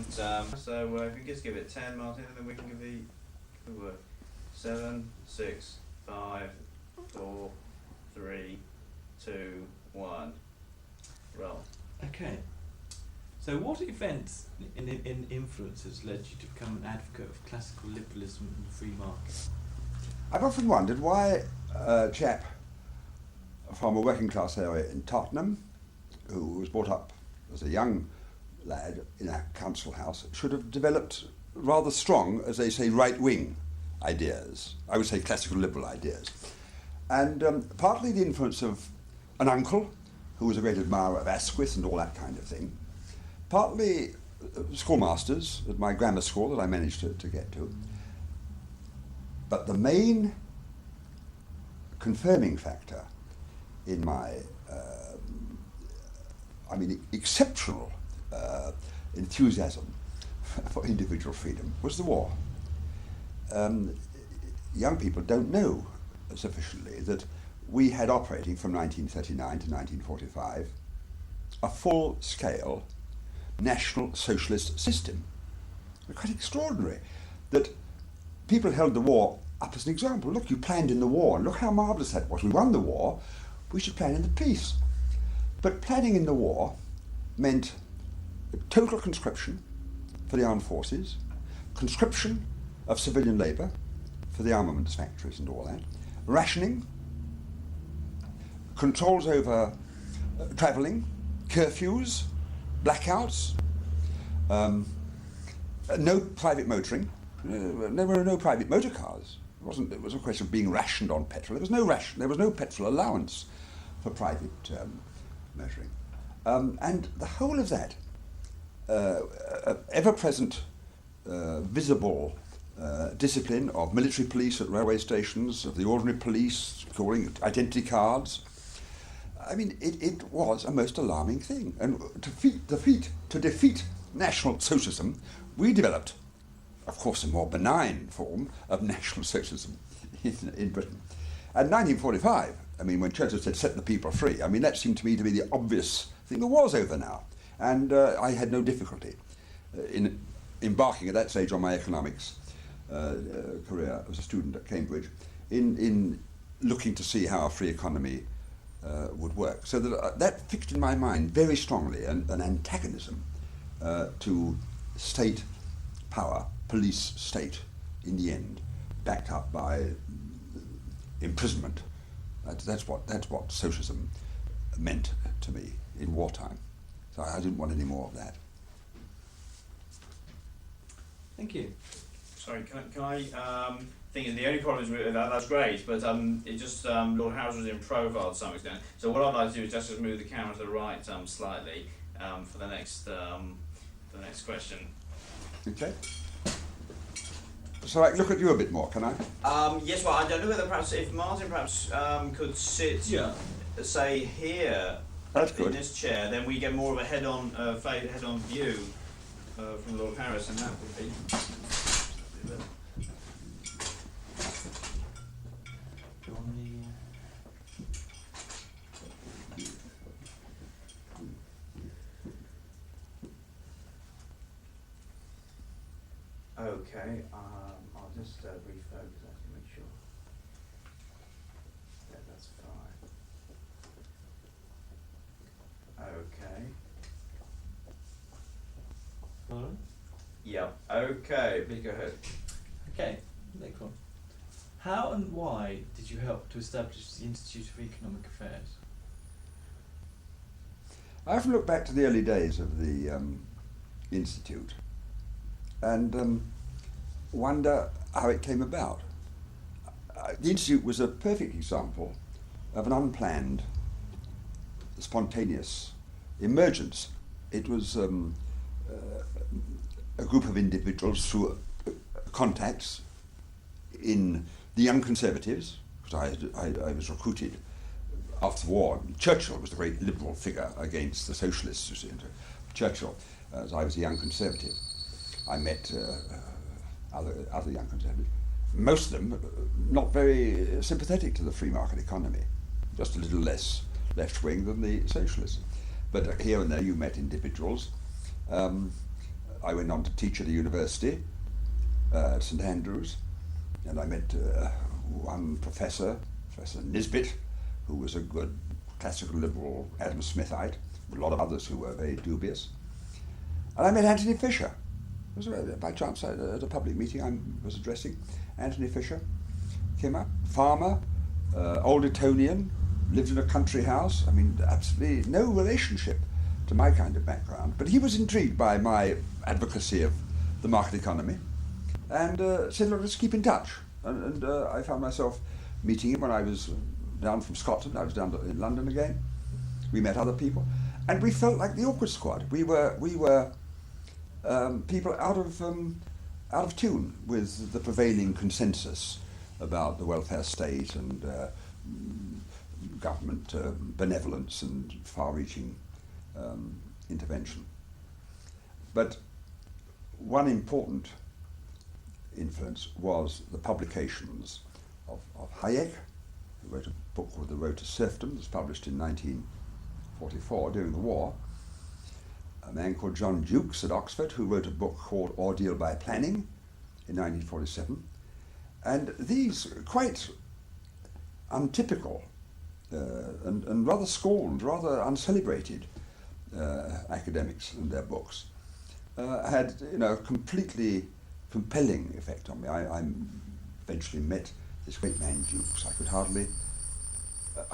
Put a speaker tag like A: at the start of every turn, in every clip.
A: So if you just give it 10, Martin, and then we can give the word. 7, 6, 5, 4, 3, 2, 1. Roll.
B: Okay. So what events in influences led you to become an advocate of classical liberalism and the free market?
C: I've often wondered why a chap from a working class area in Tottenham, who was brought up as a young lad in a council house, should have developed rather strong, as they say, right-wing ideas. I would say classical liberal ideas. And partly the influence of an uncle, who was a great admirer of Asquith and all that kind of thing, partly schoolmasters at my grammar school that I managed to get to. But the main confirming factor in my, exceptional enthusiasm for individual freedom was the war. Young people don't know sufficiently that we had operating from 1939 to 1945 a full-scale National Socialist system. Quite extraordinary that people held the war up as an example. Look, you planned in the war, look how marvellous that was. We won the war, we should plan in the peace. But planning in the war meant total conscription for the armed forces, conscription of civilian labour for the armaments factories and all that, rationing, controls over travelling, curfews, blackouts, no private motoring. There were no private motor cars. It was a question of being rationed on petrol. There was no petrol allowance for private motoring. And the whole of that ever-present visible discipline of military police at railway stations, of the ordinary police calling identity cards. I mean, it was a most alarming thing. And to defeat National Socialism, we developed, of course, a more benign form of National Socialism in Britain. And 1945, I mean, when Churchill said, set the people free, I mean, that seemed to me to be the obvious thing. The war's over now. And I had no difficulty in embarking at that stage on my economics career as a student at Cambridge in looking to see how a free economy would work. So that fixed in my mind very strongly an antagonism to state power, police state, in the end, backed up by imprisonment. That's what socialism meant to me in wartime. So I didn't want any more of that.
B: Thank you.
A: Sorry, can I think the only problem is with that, that's great, but it just, Lord Howes was in profile to some extent. So what I'd like to do is just move the camera to the right slightly for the next question.
C: Okay. So I look at you a bit more, can I?
A: Yes, well, I don't know whether perhaps if Martin could sit, say here.
C: That's good.
A: In this chair, then we get more of a head-on view from Lord Harris, and that would be. Okay, I'll just refocus that to make sure. Yeah, that's fine. Okay.
B: All right.
A: Yep. Okay. Please go ahead.
B: Okay. Next one. How and why did you help to establish the Institute of Economic Affairs?
C: I often look back to the early days of the Institute and wonder how it came about. The Institute was a perfect example of an unplanned, spontaneous emergence. It was a group of individuals through contacts in the Young Conservatives, because I was recruited after the war. Churchill was the great liberal figure against the socialists, you see. Churchill, as I was a Young Conservative. I met other Young Conservatives, most of them not very sympathetic to the free market economy, just a little less left-wing than the socialists. But here and there you met individuals of I went on to teach at a university, at St Andrews, and I met one professor, Professor Nisbet, who was a good classical liberal Adam Smithite, with a lot of others who were very dubious. And I met Anthony Fisher. It was by chance at a public meeting I was addressing. Anthony Fisher came up, farmer, old Etonian, lived in a country house. I mean, absolutely no relationship to my kind of background. But he was intrigued by my advocacy of the market economy and said, look, let's keep in touch. And I found myself meeting him when I was down from Scotland. I was down in London again. We met other people. And we felt like the awkward squad. We were people out of tune with the prevailing consensus about the welfare state and government benevolence and far-reaching intervention. But one important influence was the publications of Hayek, who wrote a book called The Road to Serfdom, that was published in 1944 during the war. A man called John Dukes at Oxford, who wrote a book called Ordeal by Planning in 1947. And these quite untypical and rather scorned, rather uncelebrated academics and their books had, a completely compelling effect on me. I eventually met this great man Dukes. I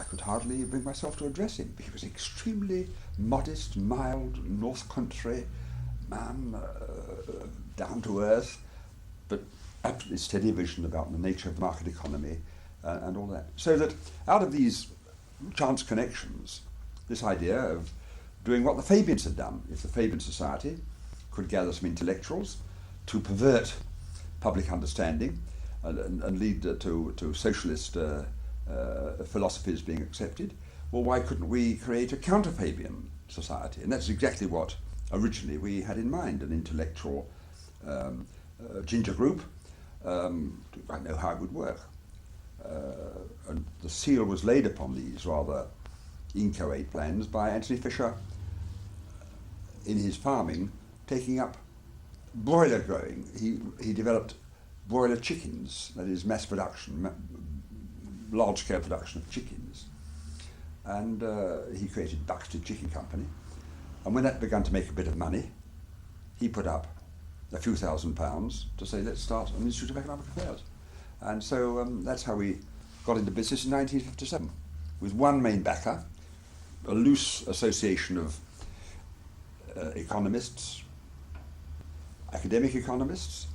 C: could hardly bring myself to address him. He was extremely modest, mild, North Country man, down to earth, but absolutely steady vision about the nature of the market economy and all that. So that out of these chance connections, this idea of doing what the Fabians had done, if the Fabian Society could gather some intellectuals to pervert public understanding and lead to socialist philosophies being accepted, well, why couldn't we create a counter-Fabian society? And that's exactly what originally we had in mind, an intellectual ginger group. I know how it would work. And the seal was laid upon these rather inchoate plans by Anthony Fisher in his farming, taking up broiler growing. He developed broiler chickens, that is mass production, large-scale production of chickens. And he created Buxted Chicken Company. And when that began to make a bit of money, he put up a few £1,000s to say, let's start an Institute of Economic Affairs. And so that's how we got into business in 1957, with one main backer, a loose association of economists, academic economists,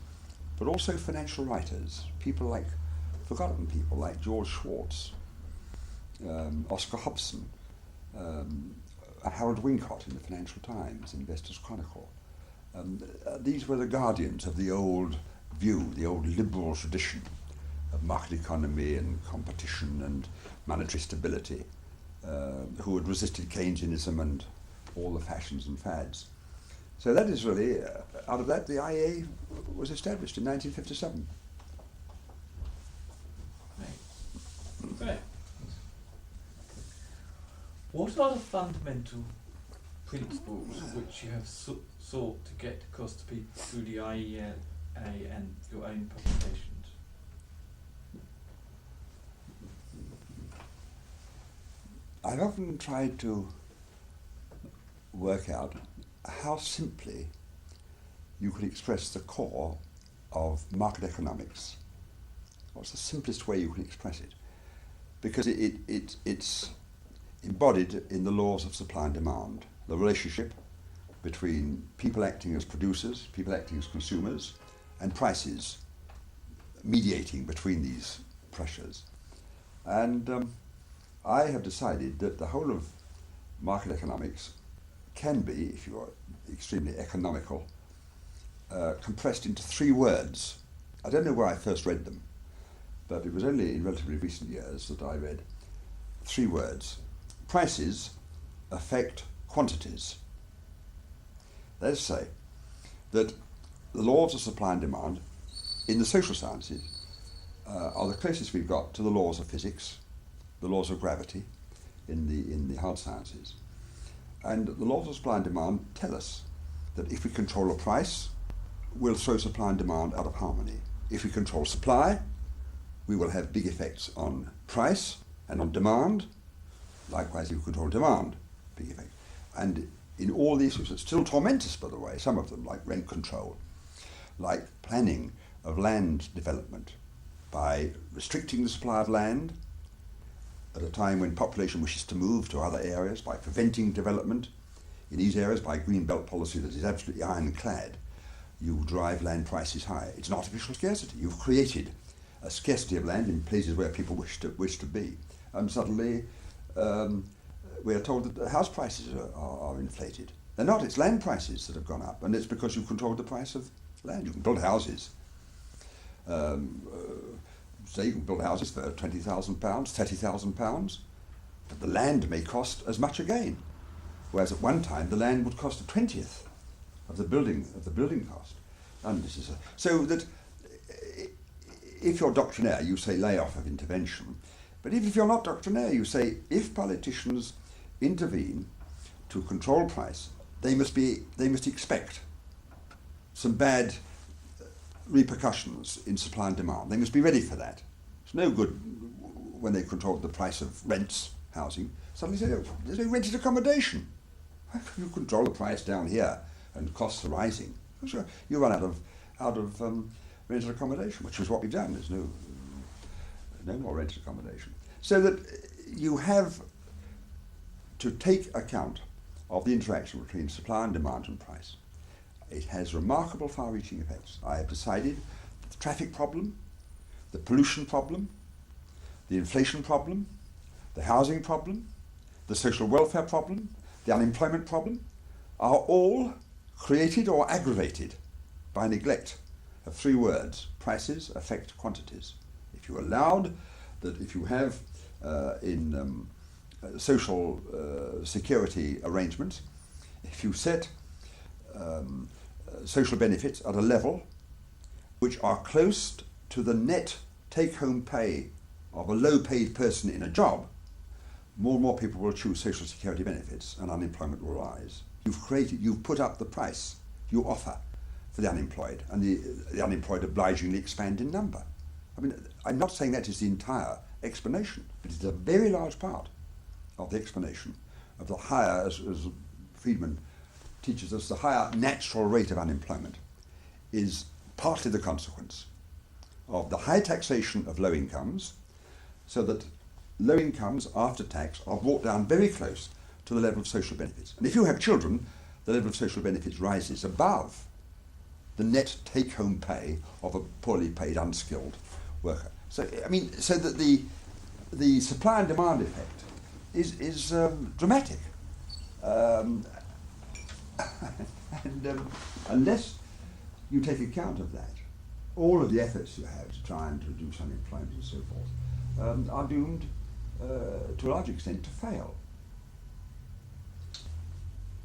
C: but also financial writers, forgotten people like George Schwartz, Oscar Hobson, Harold Wincott in the Financial Times, Investors Chronicle. These were the guardians of the old view, the old liberal tradition of market economy and competition and monetary stability, who had resisted Keynesianism and all the fashions and fads. So that is really, out of that, the IA was established in 1957.
B: Right. What are the fundamental principles which you have sought to get across to people through the IEA and your own publications?
C: I've often tried to work out how simply you could express the core of market economics. What's the simplest way you can express it? Because it's embodied in the laws of supply and demand, the relationship between people acting as producers, people acting as consumers, and prices mediating between these pressures. And I have decided that the whole of market economics can be, if you're extremely economical, compressed into 3 words. I don't know where I first read them, but it was only in relatively recent years that I read 3 words. Prices affect quantities. That is to say that the laws of supply and demand in the social sciences are the closest we've got to the laws of physics, the laws of gravity in the hard sciences. And the laws of supply and demand tell us that if we control a price, will throw supply and demand out of harmony. If we control supply, we will have big effects on price and on demand. Likewise, if we control demand, big effect. And in all these issues, that still torment us, by the way, some of them, like rent control, like planning of land development by restricting the supply of land at a time when population wishes to move to other areas, by preventing development in these areas by a green belt policy that is absolutely ironclad. You drive land prices high. It's an artificial scarcity. You've created a scarcity of land in places where people wish to be. And suddenly we are told that the house prices are inflated. They're not. It's land prices that have gone up, and it's because you've controlled the price of land. You can build houses. Say you can build houses for £20,000, £30,000, but the land may cost as much again. Whereas at one time the land would cost a 20th of the building cost. And this is so that if you're doctrinaire, you say lay off of intervention. But if you're not doctrinaire, you say if politicians intervene to control price, they must expect some bad repercussions in supply and demand. They must be ready for that. It's no good when they control the price of rents, housing, suddenly say, oh, there's no rented accommodation. How can you control the price down here and costs are rising? Sure, you run out of rented accommodation, which is what we've done. There's no more rented accommodation. So that you have to take account of the interaction between supply and demand and price. It has remarkable far-reaching effects. I have decided that the traffic problem, the pollution problem, the inflation problem, the housing problem, the social welfare problem, the unemployment problem are all created or aggravated by neglect of three words: prices affect quantities. If you allowed that, if you have in social security arrangements, if you set social benefits at a level which are close to the net take-home pay of a low-paid person in a job, more and more people will choose social security benefits and unemployment will rise. You've put up the price you offer for the unemployed, and the unemployed obligingly expand in number. I mean, I'm not saying that is the entire explanation, but it's a very large part of the explanation of the higher, as Friedman teaches us, the higher natural rate of unemployment is partly the consequence of the high taxation of low incomes, so that low incomes after tax are brought down very close to the level of social benefits. And if you have children, the level of social benefits rises above the net take-home pay of a poorly paid, unskilled worker. So, I mean, so that the supply and demand effect is dramatic. And unless you take account of that, all of the efforts you have to try and reduce unemployment and so forth are doomed to a large extent to fail.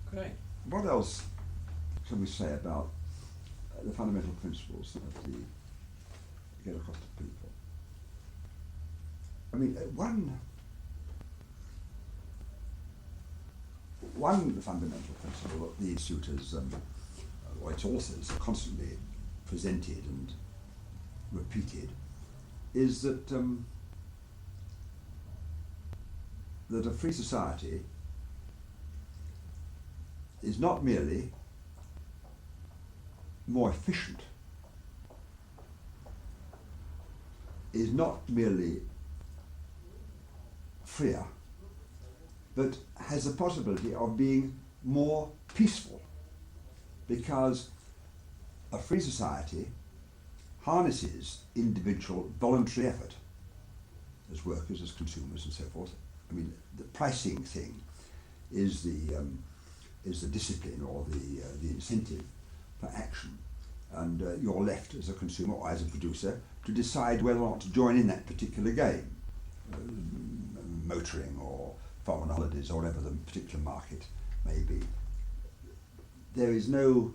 B: Great.
C: What else can we say about the fundamental principles that get across to people? I mean, one fundamental principle that the Institute has, or its authors have constantly presented and repeated, is that that a free society is not merely more efficient, is not merely freer, but has the possibility of being more peaceful, because a free society harnesses individual voluntary effort as workers, as consumers and so forth. I mean, the pricing thing is the discipline or the incentive for action, and you're left as a consumer or as a producer to decide whether or not to join in that particular game, motoring or foreign holidays or whatever the particular market may be. There is no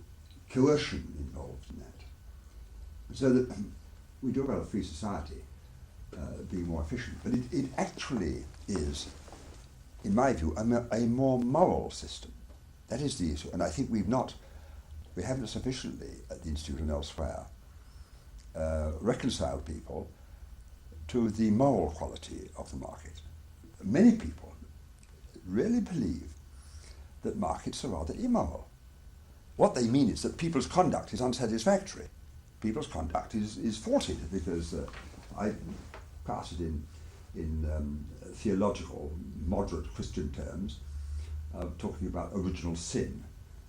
C: coercion involved in that, so that we talk about a free society being more efficient, but it actually is, in my view, a more moral system. That is the issue, and I think we've not we haven't sufficiently at the Institute and elsewhere reconciled people to the moral quality of the market. Many people really believe that markets are rather immoral. What they mean is that people's conduct is unsatisfactory. People's conduct is faulted because I pass it in theological, moderate Christian terms, talking about original sin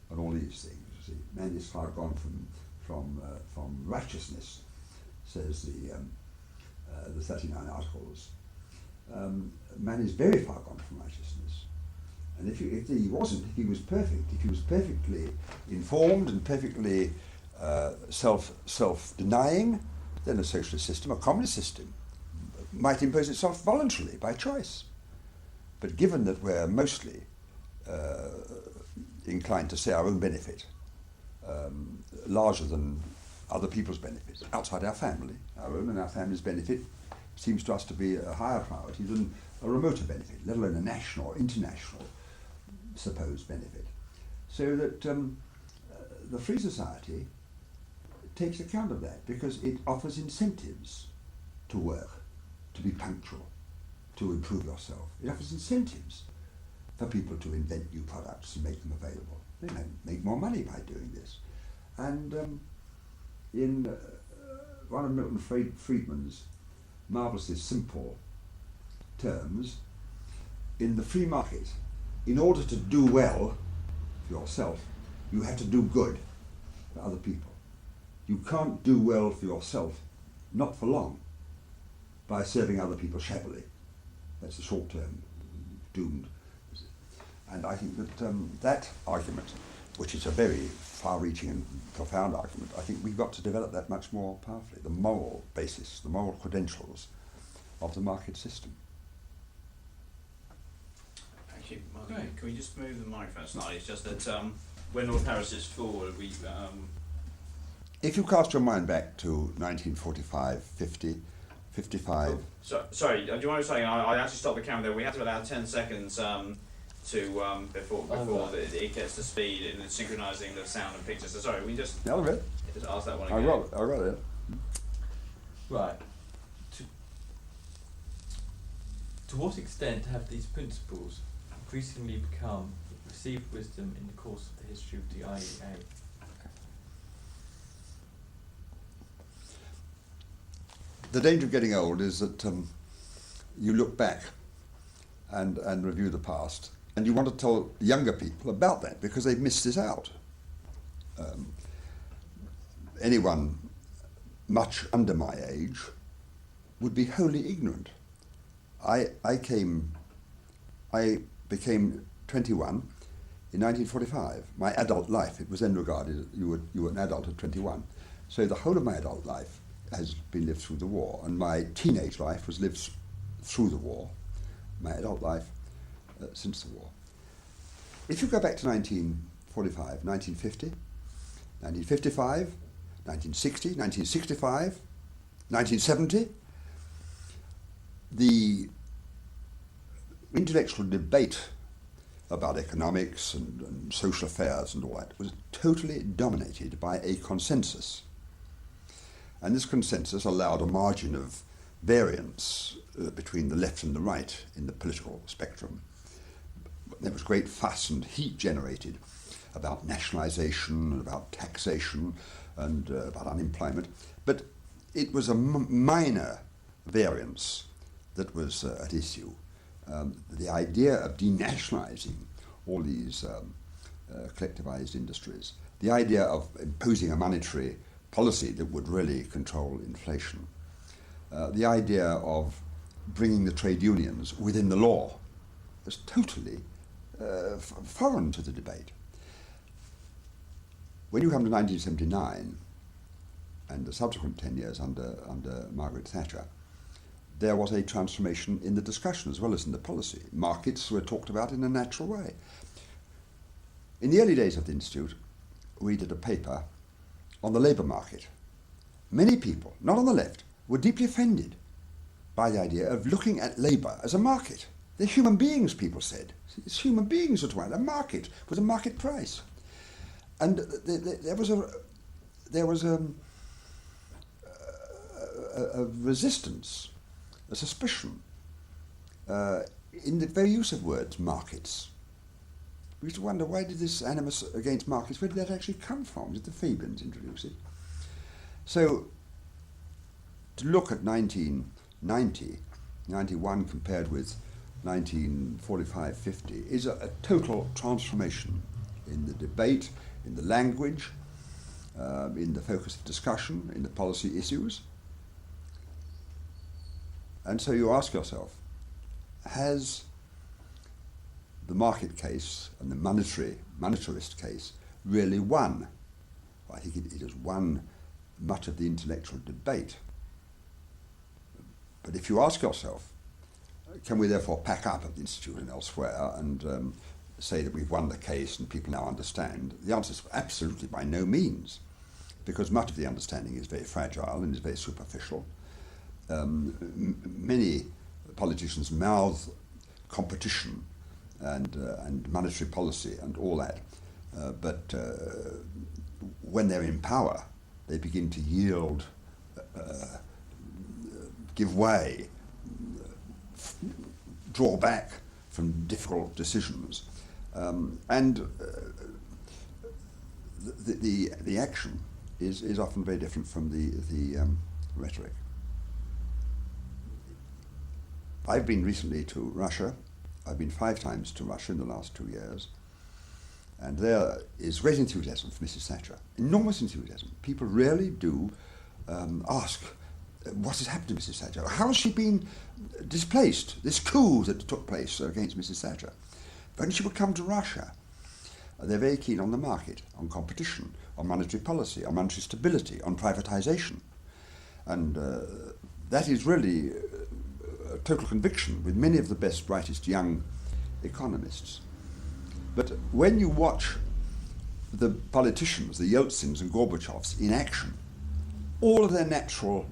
C: and all these things. You see, man is far gone from righteousness, says the 39 Articles. Man is very far gone from righteousness. And if he wasn't, if he was perfect, if he was perfectly informed and perfectly self-denying, then a socialist system, a communist system, might impose itself voluntarily by choice. But given that we're mostly inclined to say our own benefit larger than other people's benefits, outside our family, our own and our family's benefit seems to us to be a higher priority than a remoter benefit, let alone a national or international supposed benefit. So that the free society takes account of that because it offers incentives to work, to be punctual, to improve yourself. It offers incentives for people to invent new products and make them available. They may make more money by doing this. And in one of Milton Friedman's marvellously simple terms, in the free market, in order to do well for yourself, you have to do good for other people. You can't do well for yourself, not for long, by serving other people shabbily. That's a short-term doomed. And I think that that argument, which is a very far-reaching and profound argument, I think we've got to develop that much more powerfully, the moral basis, the moral credentials of the market system.
A: Thank you, Mark. Can we just move the microphone slightly? It's just that when Lord Paris is forward, we...
C: If you cast your mind back to 1945, 50, 55...
A: Oh, sorry, do you want to say, I actually stopped the camera there. We have to allow 10 seconds before it gets to speed and synchronising the sound and picture. So sorry, we just ask that one again.
C: I wrote it.
B: Right. To what extent have these principles increasingly become received wisdom in the course of the history of the IEA?
C: The danger of getting old is that you look back and review the past, and you want to tell younger people about that because they've missed this out. Anyone much under my age would be wholly ignorant. I became 21 in 1945. My adult life, it was then regarded you were an adult at 21. So the whole of my adult life has been lived through the war, and my teenage life was lived through the war, my adult life since the war. If you go back to 1945, 1950, 1955, 1960, 1965, 1970, the intellectual debate about economics and social affairs and all that was totally dominated by a consensus. And this consensus allowed a margin of variance between the left and the right in the political spectrum. There was great fuss and heat generated about nationalisation and about taxation and about unemployment. But it was a minor variance that was at issue. The idea of denationalising all these collectivised industries, the idea of imposing a monetary policy that would really control inflation, the idea of bringing the trade unions within the law was totally foreign to the debate. When you come to 1979 and the subsequent 10 years under Margaret Thatcher, there was a transformation in the discussion as well as in the policy. Markets were talked about in a natural way. In the early days of the Institute, we did a paper on the labour market. Many people, not on the left, were deeply offended by the idea of looking at labour as a market. They're human beings, people said. It's human beings that want a market with a market price. and there was a resistance, a suspicion in the very use of words, markets. We used to wonder, why did this animus against markets, where did that actually come from? Did the Fabians introduce it? So, to look at 1990, 91 compared with 1945-50 is a total transformation in the debate, in the language, in the focus of discussion, in the policy issues. And so you ask yourself, has the market case and the monetarist case really won? Well, I think it has won much of the intellectual debate. But if you ask yourself, can we therefore pack up at the Institute and elsewhere and say that we've won the case and people now understand? The answer is absolutely by no means, because much of the understanding is very fragile and is very superficial. Many politicians mouth competition and monetary policy and all that, but when they're in power, they begin to yield, give way, draw back from difficult decisions, and the action is often very different from the rhetoric. I've been recently to Russia. I've been 5 times to Russia in the last 2 years, and there is great enthusiasm for Mrs. Thatcher, enormous enthusiasm. People really do ask, what has happened to Mrs. Thatcher? How has she been displaced? This coup that took place against Mrs. Thatcher. When she would come to Russia, they're very keen on the market, on competition, on monetary policy, on monetary stability, on privatization. And that is really a total conviction with many of the best, brightest young economists. But when you watch the politicians, the Yeltsins and Gorbachevs in action, all of their natural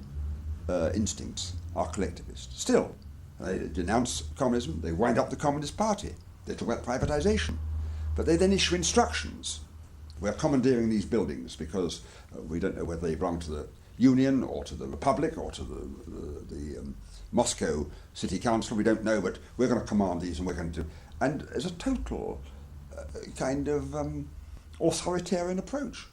C: instincts are collectivist. Still, they denounce communism, they wind up the Communist Party, they talk about privatization, but they then issue instructions. We're commandeering these buildings because we don't know whether they belong to the Union or to the Republic or to the Moscow City Council, we don't know, but we're going to command these and we're going to do... And there's a total kind of authoritarian approach.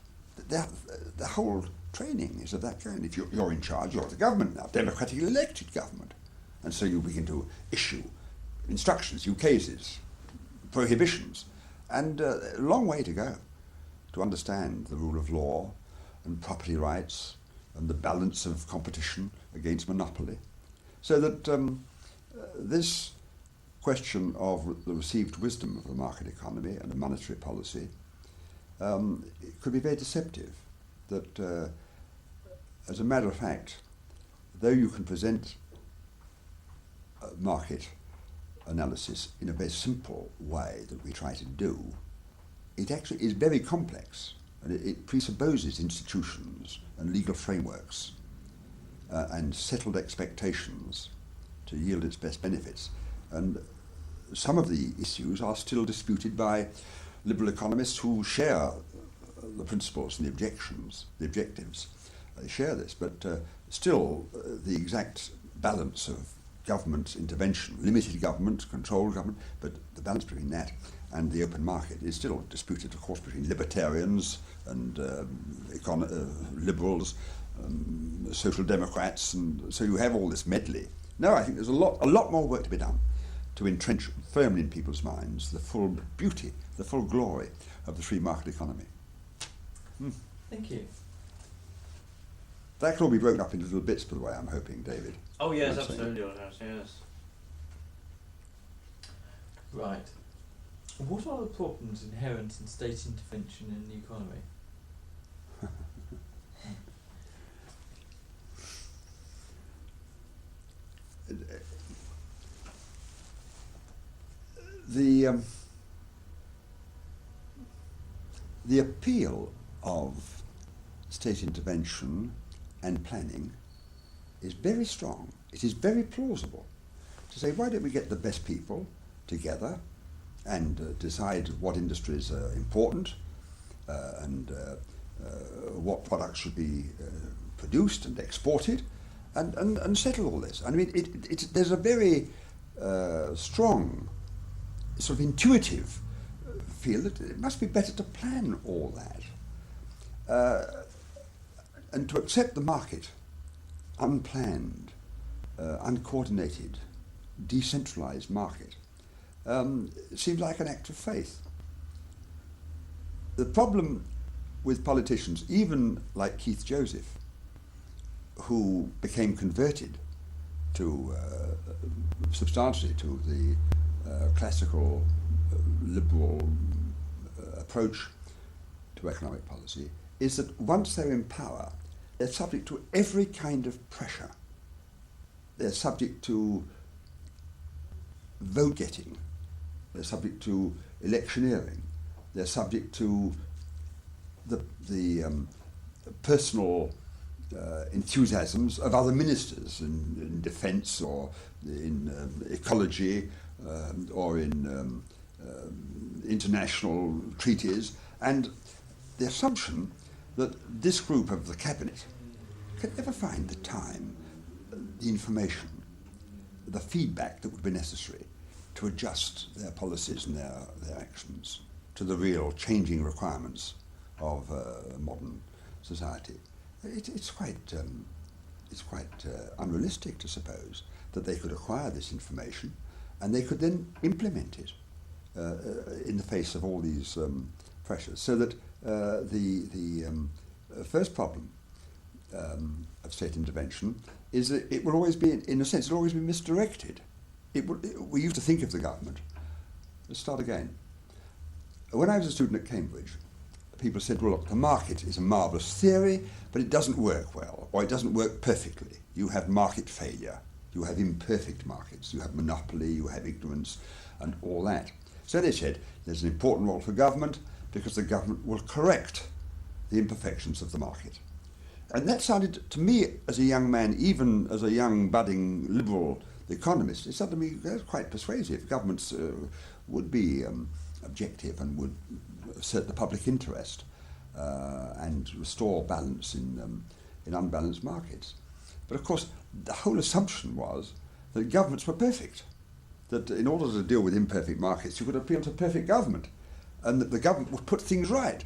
C: The whole training is of that kind. If you're in charge, you're the government now, democratically elected government. And so you begin to issue instructions, ukases, prohibitions, and a long way to go to understand the rule of law and property rights and the balance of competition against monopoly. So that this question of the received wisdom of the market economy and the monetary policy it could be very deceptive. That, as a matter of fact, though you can present market analysis in a very simple way that we try to do, it actually is very complex, and it presupposes institutions and legal frameworks and settled expectations to yield its best benefits. And some of the issues are still disputed by liberal economists who share the principles and the objectives. They share this, but still the exact balance of government intervention, limited government, controlled government, but the balance between that and the open market is still disputed, of course, between libertarians and liberals, social democrats, and so you have all this medley. No, I think there's a lot more work to be done to entrench firmly in people's minds the full beauty, the full glory of the free market economy.
B: Thank you.
C: That can all be broken up into little bits, by the way, I'm hoping, David.
A: Oh yes, absolutely, yes.
B: Right. What are the problems inherent in state intervention in the economy?
C: The appeal of state intervention and planning is very strong. It is very plausible to say, why don't we get the best people together and decide what industries are important what products should be produced and exported, and settle all this. I mean, there's a very strong, sort of intuitive feel that it must be better to plan all that and to accept the market, unplanned, uncoordinated, decentralized market. It seems like an act of faith. The problem with politicians, even like Keith Joseph, who became converted to substantially to the classical liberal approach to economic policy, is that once they're in power, they're subject to every kind of pressure. They're subject to vote getting. They're subject to electioneering. They're subject to the personal enthusiasms of other ministers in defence or in ecology or in international treaties, and the assumption that this group of the cabinet can never find the time, the information, the feedback that would be necessary to adjust their policies and their actions to the real changing requirements of modern society. It's quite unrealistic to suppose that they could acquire this information and they could then implement it in the face of all these pressures. So that the first problem of state intervention is that it will always be, in a sense, it will always be misdirected. We used to think of the government. Let's start again. When I was a student at Cambridge, people said, well, look, the market is a marvellous theory, but it doesn't work well, or it doesn't work perfectly. You have market failure. You have imperfect markets. You have monopoly, you have ignorance, and all that. So they said, there's an important role for government, because the government will correct the imperfections of the market. And that sounded to me, as a young man, even as a young budding liberal economist, it sounded to me quite persuasive. Governments would be objective and would assert the public interest and restore balance in unbalanced markets. But of course, the whole assumption was that governments were perfect, that in order to deal with imperfect markets, you could appeal to perfect government, and that the government would put things right.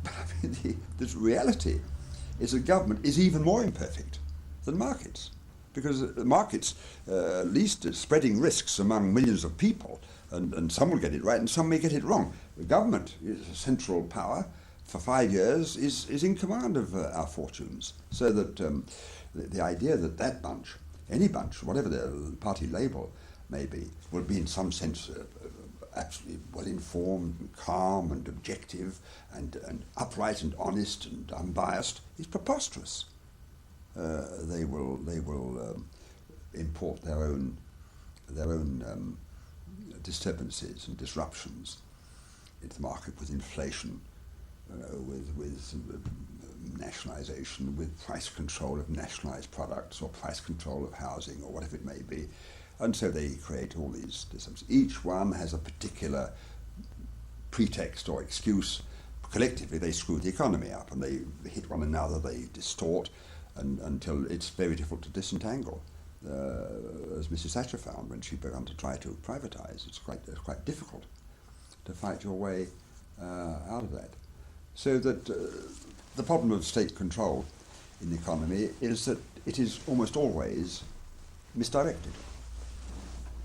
C: But I mean, the reality is that government is even more imperfect than markets, because markets, at least, are spreading risks among millions of people, and some will get it right and some may get it wrong. The government is a central power. For 5 years is in command of our fortunes, so that the idea that that bunch, any bunch, whatever their party label may be, will be in some sense absolutely well-informed and calm and objective and upright and honest and unbiased is preposterous. They will import their own disturbances and disruptions into the market with inflation, with nationalisation, with price control of nationalised products or price control of housing or whatever it may be. And so they create all these disturbances. Each one has a particular pretext or excuse. Collectively they screw the economy up and they hit one another, they distort, until it's very difficult to disentangle. As Mrs. Thatcher found when she began to try to privatise, it's quite difficult to fight your way out of that. So that the problem of state control in the economy is that it is almost always misdirected.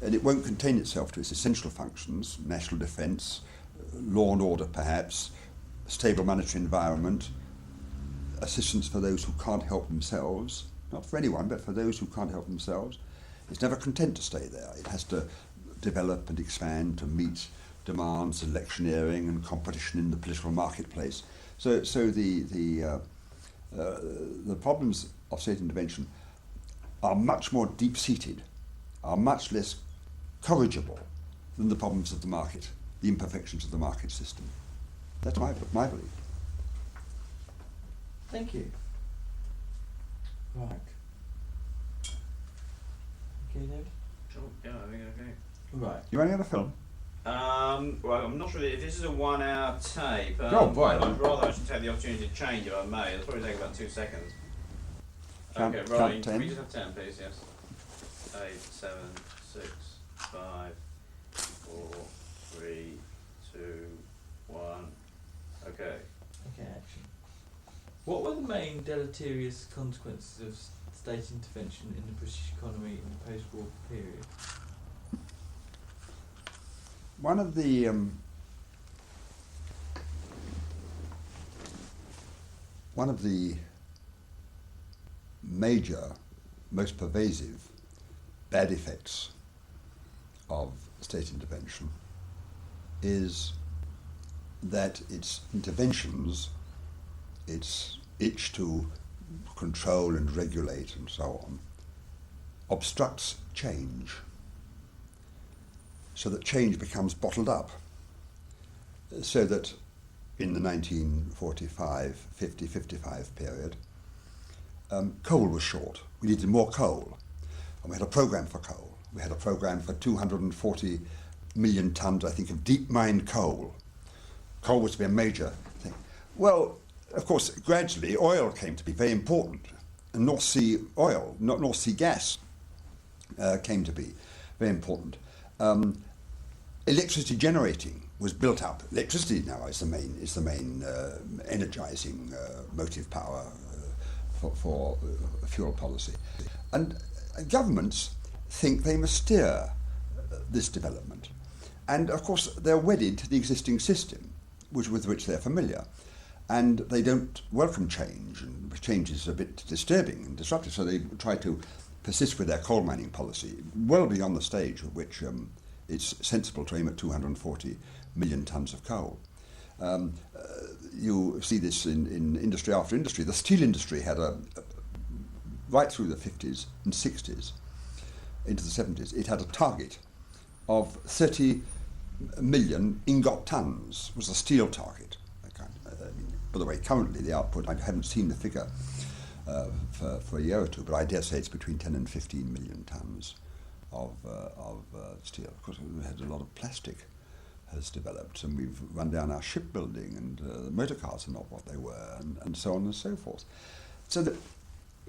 C: And it won't contain itself to its essential functions, national defence, law and order perhaps, stable monetary environment, assistance for those who can't help themselves, not for anyone, but for those who can't help themselves. It's never content to stay there. It has to develop and expand to meet demands, electioneering and competition in the political marketplace. So the problems of state intervention are much more deep-seated, are much less corrigible than the problems of the market, the imperfections of the market system. That's my belief.
B: Thank you. Right. Okay, David?
A: Sure, yeah, I think okay.
B: Right.
C: You running out of film?
A: Well, I'm not sure if this is a 1 hour tape.
C: Oh, boy.
A: I'd rather actually take the opportunity to change if I may. It'll probably take about 2 seconds.
C: Count-
A: okay,
C: count
A: rolling.
C: 10.
A: Can we just have 10, please? Yes. 8, 7, 6, 5, 4, 3, 2, 1. Okay.
B: Okay, action. What were the main deleterious consequences of state intervention in the British economy in the post-war period?
C: One of the major, most pervasive bad effects of state intervention is that its interventions, its itch to control and regulate and so on, obstructs change, so that change becomes bottled up, so that in the 1945, 50, 55 period, coal was short. We needed more coal, and we had a program for coal. We had a program for 240 million tons, I think, of deep mine coal. Coal was to be a major thing. Well, of course, gradually oil came to be very important, and North Sea oil, North Sea gas, came to be very important. Electricity generating was built up. Electricity now is the main energizing motive power for fuel policy, and governments think they must steer this development, and of course they're wedded to the existing system, with which they're familiar, and they don't welcome change, and change is a bit disturbing and disruptive, so they try to persist with their coal mining policy, well beyond the stage at which it's sensible to aim at 240 million tons of coal. You see this in industry after industry. The steel industry had right through the 50s and 60s, into the 70s, it had a target of 30 million ingot tons, was a steel target. By the way, currently the output, I haven't seen the figure for a year or two, but I dare say it's between 10 and 15 million tons of steel. Of course, we had a lot of plastic has developed, and we've run down our shipbuilding, and motor cars are not what they were, and so on and so forth. So that,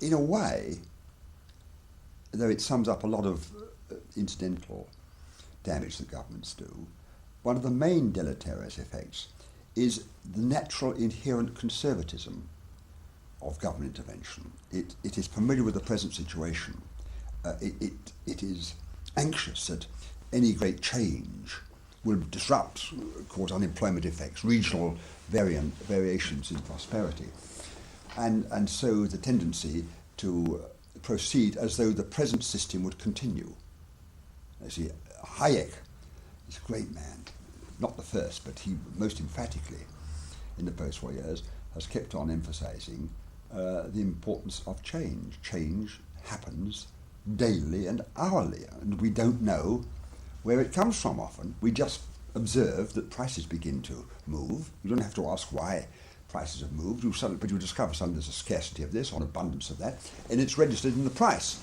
C: in a way, though it sums up a lot of incidental damage that governments do, one of the main deleterious effects is the natural inherent conservatism of government intervention. It is familiar with the present situation. It is anxious that any great change will disrupt, cause unemployment effects, regional variations in prosperity. And so the tendency to proceed as though the present system would continue. You see, Hayek is a great man, not the first, but he most emphatically, in the post-war years, has kept on emphasizing the importance of change. Change happens daily and hourly, and we don't know where it comes from often. We just observe that prices begin to move. You don't have to ask why prices have moved, but you discover suddenly there's a scarcity of this or an abundance of that, and it's registered in the price.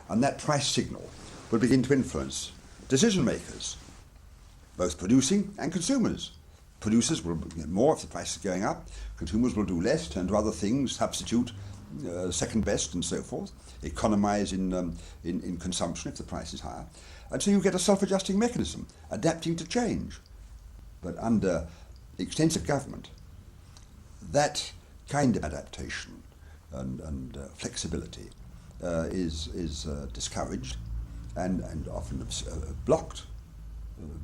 C: And that price signal will begin to influence decision makers, both producing and consumers. Producers will get more if the price is going up, consumers will do less, turn to other things, substitute second best and so forth, economize in consumption if the price is higher. And so you get a self-adjusting mechanism, adapting to change. But under extensive government, that kind of adaptation and flexibility is discouraged and often blocked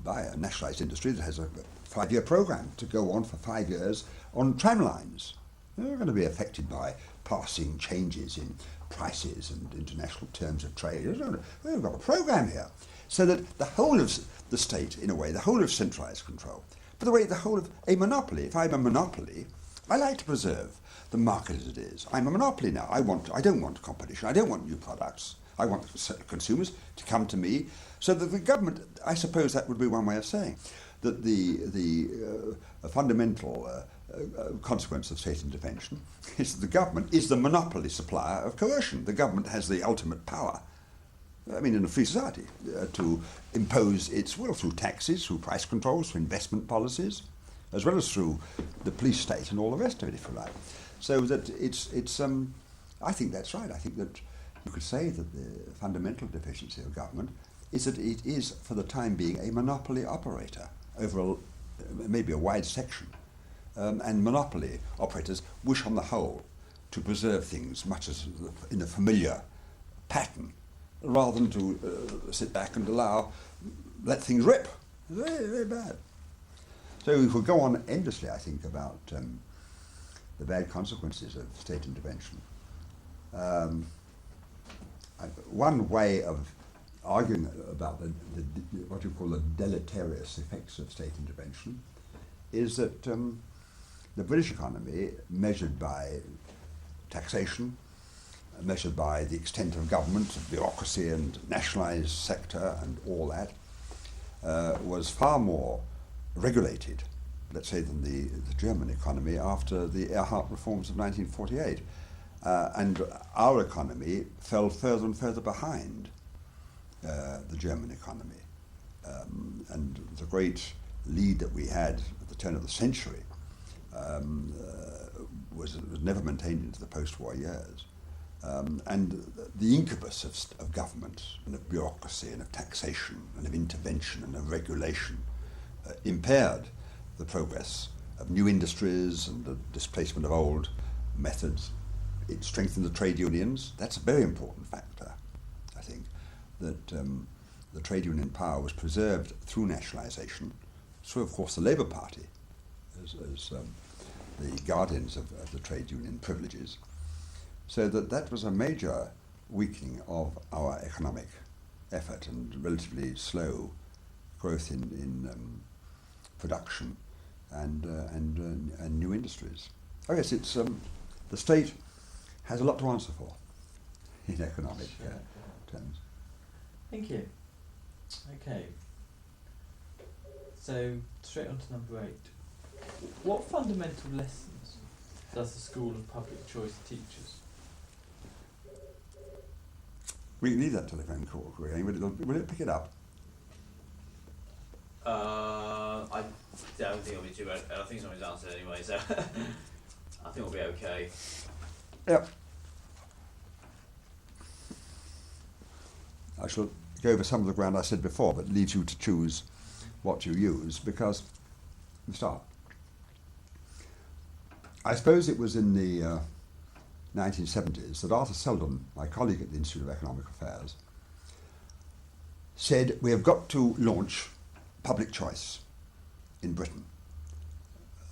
C: by a nationalised industry that has a 5-year programme to go on for 5 years on tramlines. They're going to be affected by passing changes in prices and international terms of trade. We've got a programme here. So that the whole of the state, in a way, the whole of centralised control, by the way, the whole of a monopoly. If I'm a monopoly, I like to preserve the market as it is. I'm a monopoly now. I don't want competition. I don't want new products. I want consumers to come to me. So that the government, I suppose that would be one way of saying, that the fundamental consequence of state intervention is that the government is the monopoly supplier of coercion. The government has the ultimate power. I mean in a free society, to impose its will through taxes, through price controls, through investment policies, as well as through the police state and all the rest of it, if you like. So that it's I think that's right. I think that you could say that the fundamental deficiency of government is that it is, for the time being, a monopoly operator over maybe a wide section. And monopoly operators wish, on the whole, to preserve things much as in a familiar pattern, rather than to sit back and let things rip. It's very, very bad. So we could go on endlessly, I think, about the bad consequences of state intervention. One way of arguing about what you call the deleterious effects of state intervention is that the British economy, measured by taxation, measured by the extent of government, bureaucracy and nationalised sector and all that, was far more regulated, let's say, than the German economy after the Earhart reforms of 1948. And our economy fell further and further behind the German economy. And the great lead that we had at the turn of the century was never maintained into the post-war years. And the incubus of government and of bureaucracy and of taxation and of intervention and of regulation impaired the progress of new industries and the displacement of old methods. It strengthened the trade unions. That's a very important factor, I think, that the trade union power was preserved through nationalisation, through, of course, the Labour Party as the guardians of the trade union privileges. So that was a major weakening of our economic effort and relatively slow growth in production and new industries. I guess it's the state has a lot to answer for in economic terms.
B: Thank you. Okay. So straight on to number 8. What fundamental lessons does the School of Public Choice teach us?
C: We need that telephone call, will it pick it up?
A: I don't think it'll be too bad. I think somebody's answered anyway, so I think we'll be okay.
C: Yep. I shall go over some of the ground I said before, but leaves you to choose what you use, because you start. I suppose it was in the 1970s that Arthur Selden, my colleague at the Institute of Economic Affairs, said we have got to launch public choice in Britain.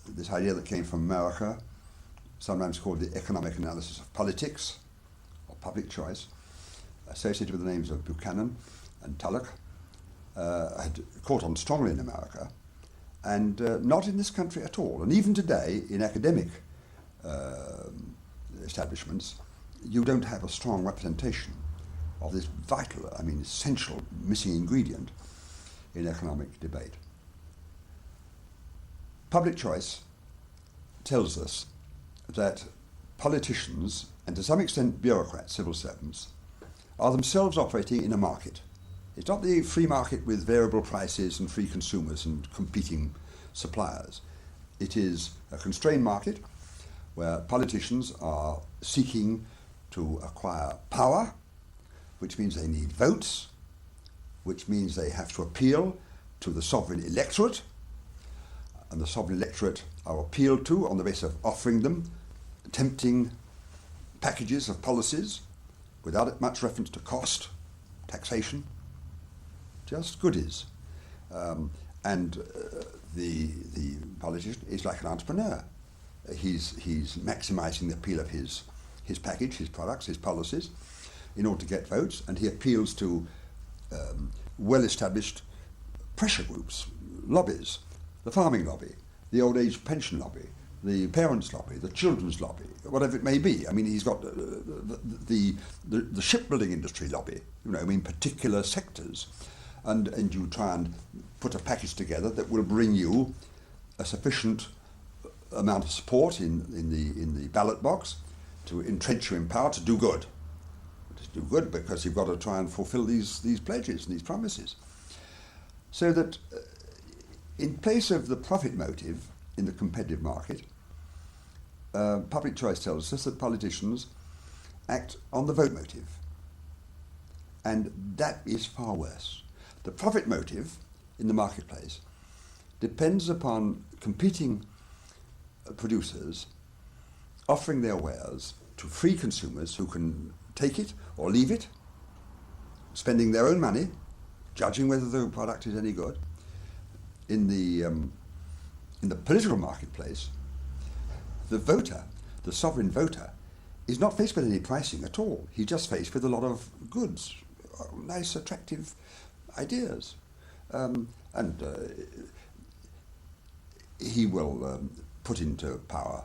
C: This idea that came from America, sometimes called the economic analysis of politics, or public choice, associated with the names of Buchanan and Tulloch, had caught on strongly in America, and not in this country at all. And even today, in academic establishments, you don't have a strong representation of this vital, essential missing ingredient in economic debate. Public choice tells us that politicians, and to some extent bureaucrats, civil servants, are themselves operating in a market. It's not the free market with variable prices and free consumers and competing suppliers. It is a constrained market where politicians are seeking to acquire power, which means they need votes, which means they have to appeal to the sovereign electorate, and the sovereign electorate are appealed to on the basis of offering them tempting packages of policies without much reference to cost, taxation, just goodies. And the politician is like an entrepreneur. He's maximising the appeal of his package, his products, his policies, in order to get votes, and he appeals to well-established pressure groups, lobbies, the farming lobby, the old age pension lobby, the parents' lobby, the children's lobby, whatever it may be. He's got the shipbuilding industry lobby, in particular sectors, and you try and put a package together that will bring you a sufficient amount of support in the ballot box to entrench you in power to do good, to do good because you've got to try and fulfil these pledges and these promises. So that in place of the profit motive in the competitive market, public choice tells us that politicians act on the vote motive. And that is far worse. The profit motive in the marketplace depends upon competing producers offering their wares to free consumers who can take it or leave it, spending their own money, judging whether the product is any good. In the political marketplace, the voter, the sovereign voter, is not faced with any pricing at all. He's just faced with a lot of goods, nice, attractive ideas. He will put into power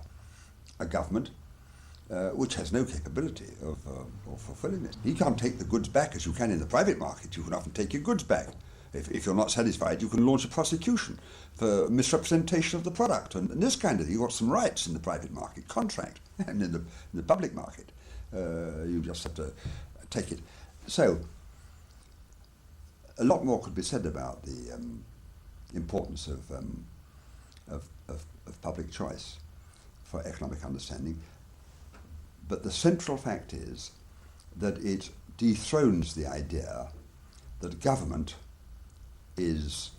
C: a government which has no capability of fulfilling this. He can't take the goods back as you can in the private market. You can often take your goods back. If you're not satisfied, you can launch a prosecution for misrepresentation of the product and this kind of thing. You've got some rights in the private market, contract, and in the public market. You just have to take it. So, a lot more could be said about the importance of public choice for economic understanding. But the central fact is that it dethrones the idea that government is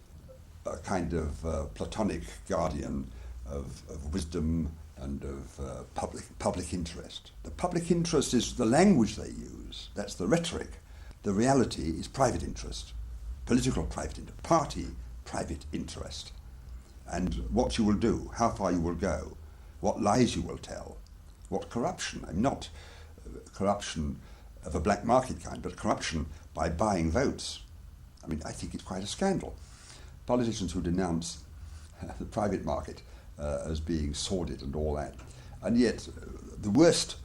C: a kind of platonic guardian of wisdom and of public interest. The public interest is the language they use. That's the rhetoric. The reality is private interest, political private interest, party private interest. And what you will do, how far you will go, what lies you will tell, what corruption, and not corruption of a black market kind, but corruption by buying votes. I mean, I think it's quite a scandal. Politicians who denounce the private market as being sordid and all that, and yet the worst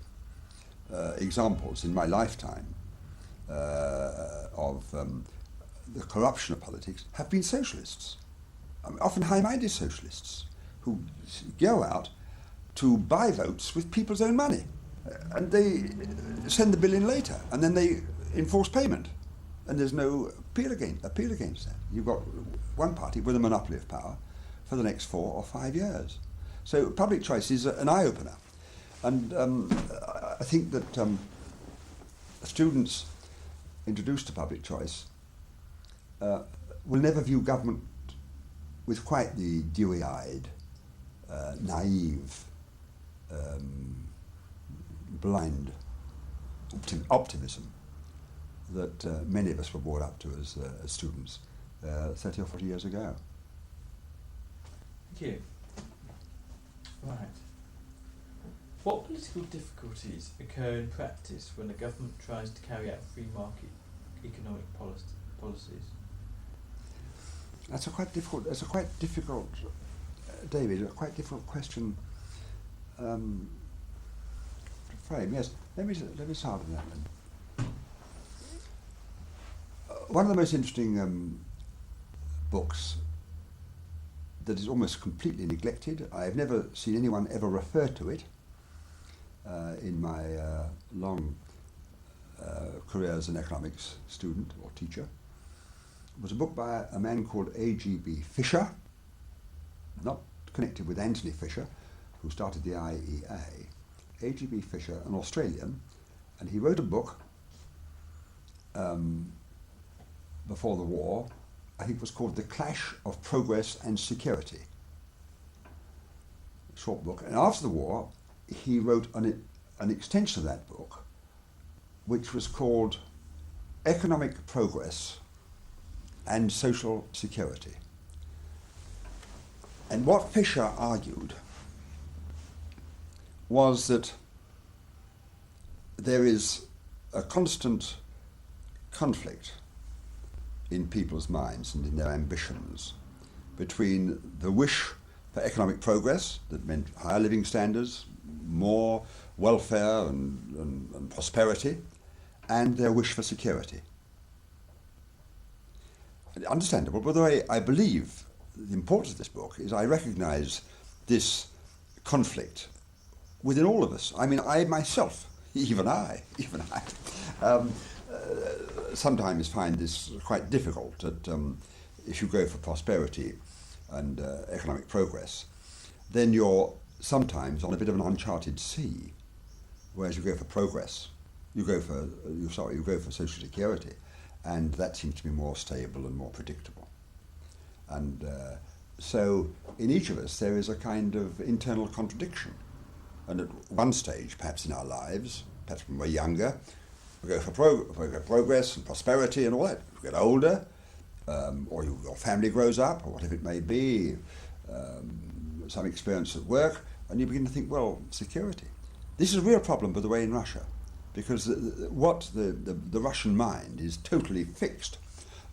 C: examples in my lifetime of the corruption of politics have been socialists. I mean, often high-minded socialists who go out to buy votes with people's own money, and they send the bill in later, and then they enforce payment, and there's no appeal against that. You've got one party with a monopoly of power for the next 4 or 5 years. So public choice is an eye-opener, and I think that students introduced to public choice will never view government with quite the dewy-eyed, naive, blind optimism that many of us were brought up to as students 30 or 40 years ago.
B: Thank you. Right. What political difficulties occur in practice when the government tries to carry out free market economic policies?
C: That's a quite difficult, David, a quite difficult question to frame. Yes, let me start with that then. One of the most interesting books that is almost completely neglected, I have never seen anyone ever refer to it in my long career as an economics student or teacher, was a book by a man called A.G.B. Fisher, not connected with Anthony Fisher, who started the IEA. A.G.B. Fisher, an Australian, and he wrote a book before the war, I think it was called The Clash of Progress and Security. A short book. And after the war, he wrote an extension of that book, which was called Economic Progress and Social Security. And what Fisher argued was that there is a constant conflict in people's minds and in their ambitions between the wish for economic progress, that meant higher living standards, more welfare and prosperity, and their wish for security. Understandable, but the way I believe the importance of this book is I recognise this conflict within all of us. I mean, I myself, even I. Sometimes find this quite difficult, that if you go for prosperity and economic progress, then you're sometimes on a bit of an uncharted sea, whereas you go for progress, you go for social security, and that seems to be more stable and more predictable. And so in each of us there is a kind of internal contradiction. And at one stage, perhaps in our lives, perhaps when we're younger, we go for progress and prosperity and all that. You get older, or your family grows up, or whatever it may be, some experience at work, and you begin to think, well, security. This is a real problem, by the way, in Russia, because the Russian mind is totally fixed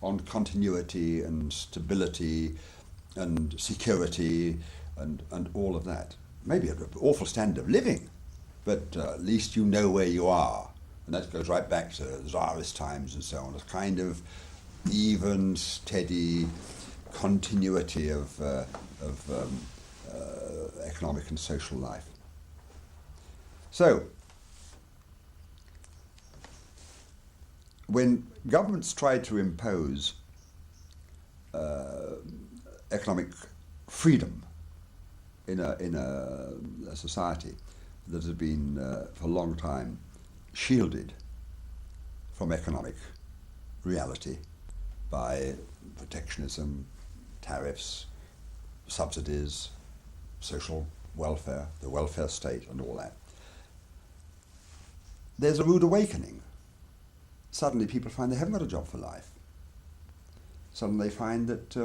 C: on continuity and stability and security and all of that. Maybe an awful standard of living, but at least you know where you are. And that goes right back to the Tsarist times and so on, a kind of even, steady continuity of economic and social life. So, when governments try to impose economic freedom in a society that has been for a long time shielded from economic reality by protectionism, tariffs, subsidies, social welfare, the welfare state and all that, there's a rude awakening. Suddenly people find they haven't got a job for life. Suddenly they find that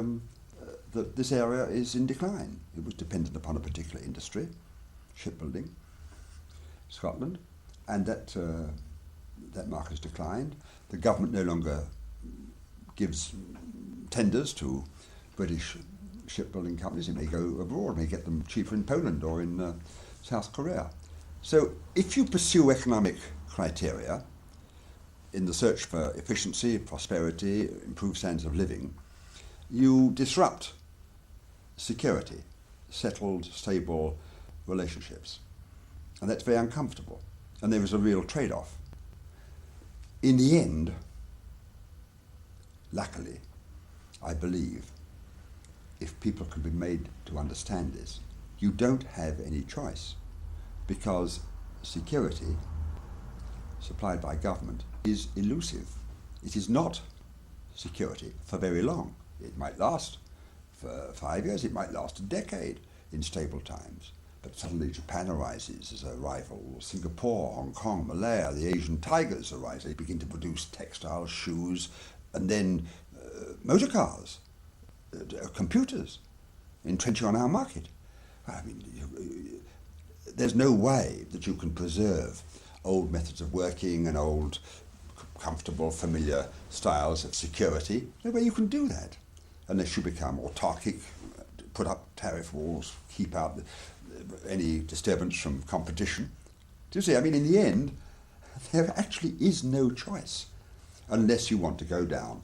C: that this area is in decline. It was dependent upon a particular industry, shipbuilding, Scotland, and that market has declined. The government no longer gives tenders to British shipbuilding companies. It may go abroad, may get them cheaper in Poland or in South Korea. So if you pursue economic criteria in the search for efficiency, prosperity, improved standards of living, you disrupt security, settled, stable relationships. And that's very uncomfortable. And there is a real trade-off. In the end, luckily, I believe, if people can be made to understand this, you don't have any choice, because security supplied by government is elusive. It is not security for very long. It might last for 5 years, it might last a decade in stable times. But suddenly Japan arises as a rival, Singapore, Hong Kong, Malaya, the Asian tigers arise. They begin to produce textiles, shoes, and then motor cars, computers, entrenching on our market. I mean, there's no way that you can preserve old methods of working and old, comfortable, familiar styles of security. No way you can do that unless you become autarkic, put up tariff walls, keep out any disturbance from competition. Do you see? I mean, in the end, there actually is no choice unless you want to go down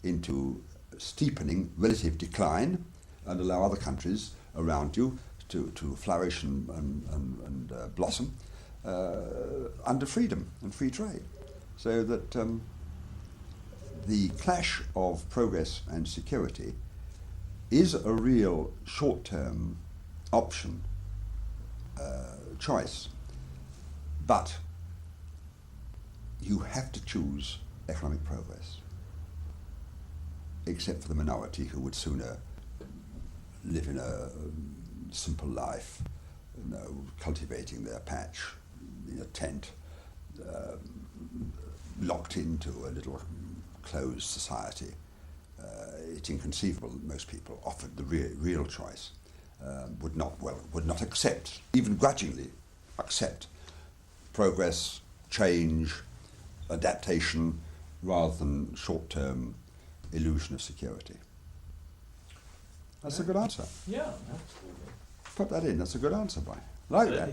C: into steepening relative decline and allow other countries around you to flourish and blossom under freedom and free trade. So that the clash of progress and security is a real short-term option, choice, but you have to choose economic progress, except for the minority who would sooner live in a simple life, cultivating their patch in a tent, locked into a little closed society. It's inconceivable that most people offered the real choice would not accept, even grudgingly accept, progress, change, adaptation, rather than short-term illusion of security. That's a good answer.
B: Yeah, absolutely.
C: Put that in. That's a good answer, Brian. Like that.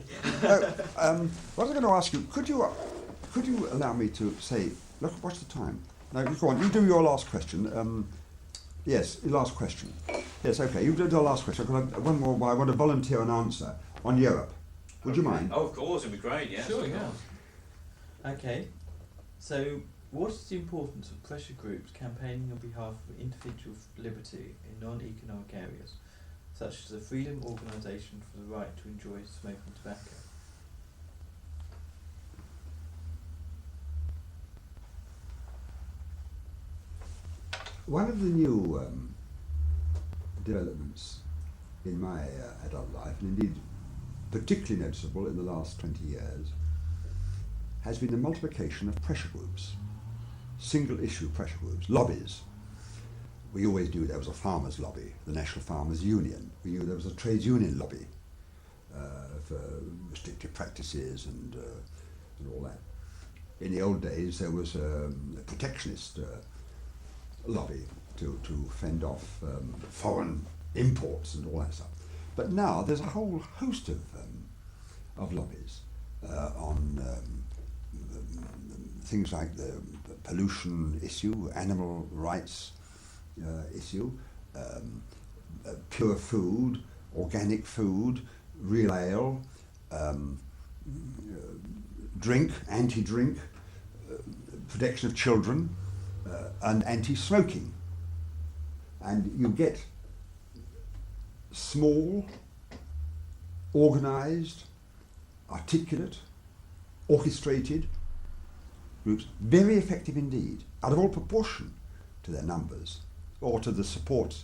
C: What was I going to ask you? Could you allow me to say? Look, watch the time. No, go on. You do your last question. Yes, your last question. Yes, okay. You do your last question. I've got one more. I want to volunteer an answer on Europe. Would you mind?
A: Oh, of course, it'd be great. Yes,
B: Sure, yeah. Okay, so what is the importance of pressure groups campaigning on behalf of individual liberty in non-economic areas, such as the Freedom Organisation for the Right to Enjoy Smoking Tobacco?
C: One of the new developments in my adult life, and indeed particularly noticeable in the last 20 years, has been the multiplication of pressure groups, single issue pressure groups, lobbies. We always knew there was a farmers' lobby, the National Farmers Union. We knew there was a trades union lobby for restrictive practices and all that. In the old days there was a protectionist lobby to fend off foreign imports and all that stuff. But now there's a whole host of lobbies on things like the pollution issue, animal rights issue, pure food, organic food, real ale, drink, anti-drink, protection of children, and anti-smoking. And you get small, organised, articulate, orchestrated groups, very effective indeed, out of all proportion to their numbers or to the support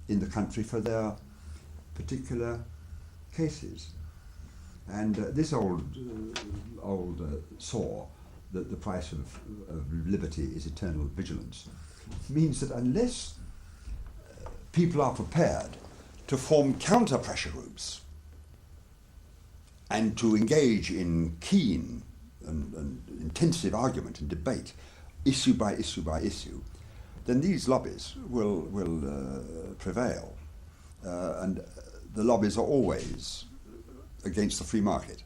C: in the country for their particular cases. And this old saw that the price of liberty is eternal vigilance means that unless people are prepared to form counter-pressure groups and to engage in keen and intensive argument and debate, issue by issue by issue, then these lobbies will prevail. And the lobbies are always against the free market.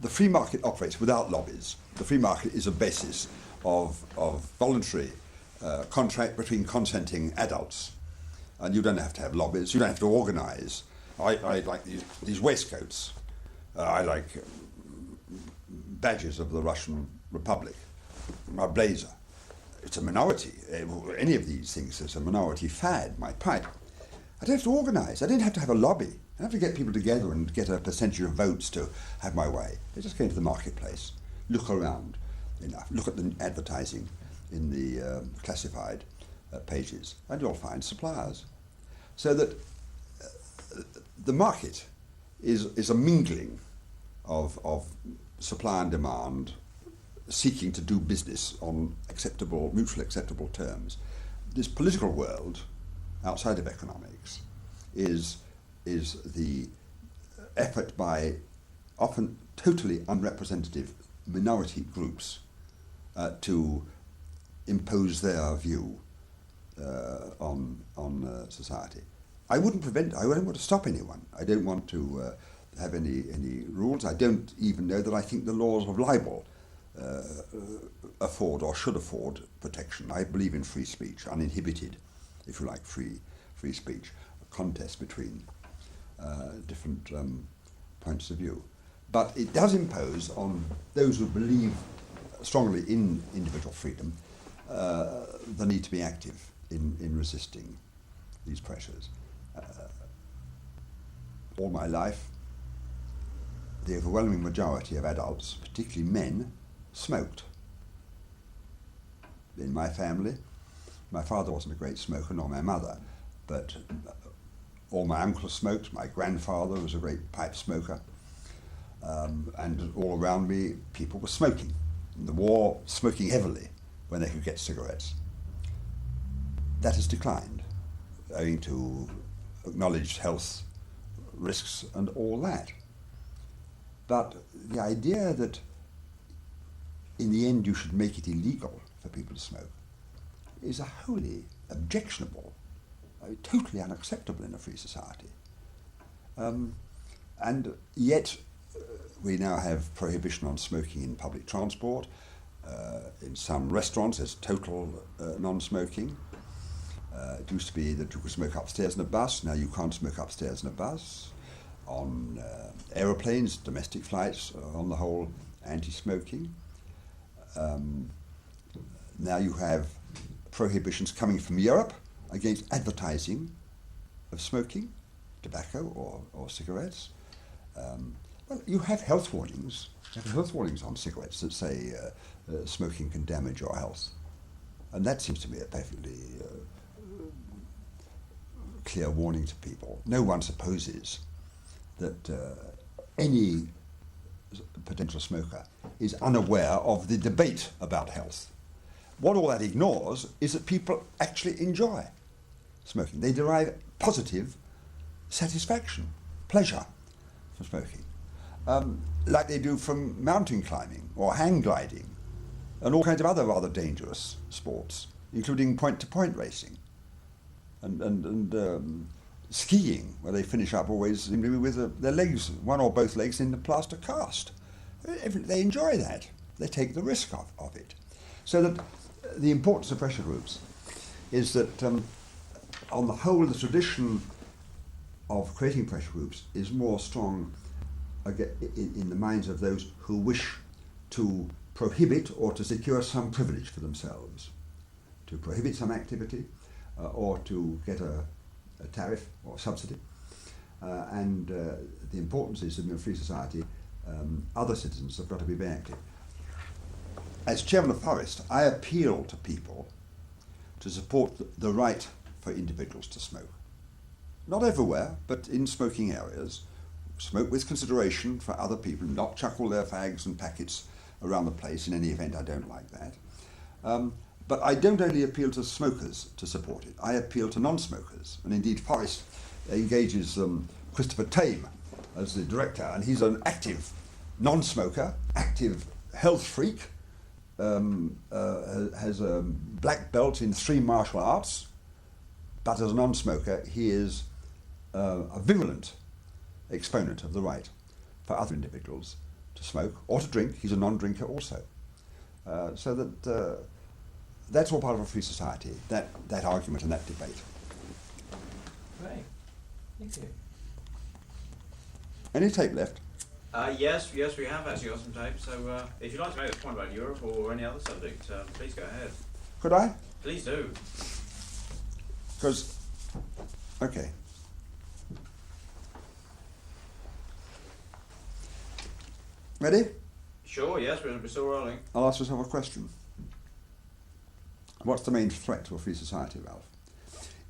C: The free market operates without lobbies. The free market is a basis of voluntary contract between consenting adults. And you don't have to have lobbies, you don't have to organise. I like these waistcoats. I like badges of the Russian Republic. My blazer. It's a minority. Any of these things is a minority fad, my pipe. I don't have to organise. I don't have to have a lobby. I don't have to get people together and get a percentage of votes to have my way. They just go into the marketplace, look around enough, look at the advertising in the classified pages, and you'll find suppliers. So that the market is a mingling of supply and demand, seeking to do business on acceptable, mutually acceptable terms. This political world, outside of economics, is the effort by often totally unrepresentative minority groups to impose their view on society. I wouldn't want to stop anyone. I don't want to have any rules. I don't even know that I think the laws of libel afford or should afford protection. I believe in free speech, uninhibited, if you like, free speech, a contest between different points of view. But it does impose on those who believe strongly in individual freedom the need to be active in resisting these pressures. All my life, the overwhelming majority of adults, particularly men, smoked. In my family, my father wasn't a great smoker, nor my mother, but all my uncles smoked. My grandfather was a great pipe smoker, and all around me people were smoking. In the war, smoking heavily when they could get cigarettes. That has declined, owing to acknowledged health risks and all that. But the idea that in the end you should make it illegal for people to smoke is a wholly objectionable, totally unacceptable in a free society. And yet we now have prohibition on smoking in public transport. In some restaurants there's total non-smoking. It used to be that you could smoke upstairs in a bus, now you can't smoke upstairs in a bus. On aeroplanes, domestic flights, on the whole, anti-smoking. Now you have prohibitions coming from Europe against advertising of smoking, tobacco or cigarettes. Well, you have health warnings. You have health warnings on cigarettes that say smoking can damage your health. And that seems to be a perfectly clear warning to people. No one supposes that any potential smoker is unaware of the debate about health. What all that ignores is that people actually enjoy smoking. They derive positive satisfaction, pleasure from smoking, like they do from mountain climbing or hang gliding and all kinds of other rather dangerous sports, including point-to-point racing and skiing, where they finish up always with their legs, one or both legs, in the plaster cast. They enjoy that. They take the risk of it. So that the importance of pressure groups is that, on the whole, the tradition of creating pressure groups is more strong in the minds of those who wish to prohibit or to secure some privilege for themselves, to prohibit some activity or to get a tariff or subsidy. And the importance is that in a free society, other citizens have got to be very active. As chairman of Forest, I appeal to people to support the right for individuals to smoke. Not everywhere, but in smoking areas. Smoke with consideration for other people, not chuck all their fags and packets around the place. In any event, I don't like that. But I don't only appeal to smokers to support it, I appeal to non-smokers. And indeed, Forest engages Christopher Tame as the director, and he's an active non-smoker, active health freak, has a black belt in 3 martial arts, but as a non-smoker, he is a virulent exponent of the right for other individuals to smoke or to drink. He's a non-drinker also. So that that's all part of a free society, that argument and that debate.
B: Right. Thank you.
C: Any tape left?
A: Yes, we have actually got some tape. So if you'd like to make a point about Europe or any other subject, please go ahead.
C: Could I?
A: Please do.
C: Because, okay. Ready?
A: Sure, yes, we're still rolling.
C: I'll ask myself a question. What's the main threat to a free society, Ralph?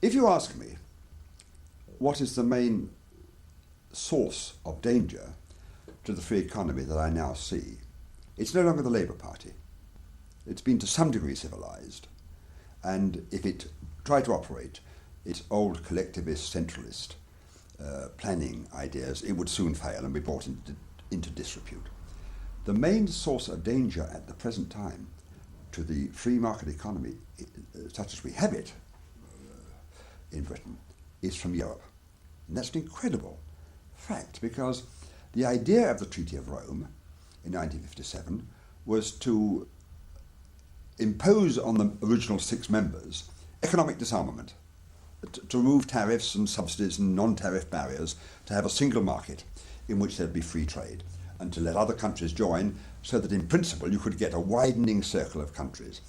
C: If you ask me, what is the main source of danger to the free economy that I now see, it's no longer the Labour Party. It's been to some degree civilised, and if it tried to operate its old collectivist, centralist planning ideas, it would soon fail and be brought into disrepute. The main source of danger at the present time to the free market economy, such as we have it in Britain, is from Europe. And that's an incredible fact, because the idea of the Treaty of Rome in 1957 was to impose on the original 6 members economic disarmament, to remove tariffs and subsidies and non-tariff barriers, to have a single market in which there'd be free trade, and to let other countries join, so that in principle you could get a widening circle of countries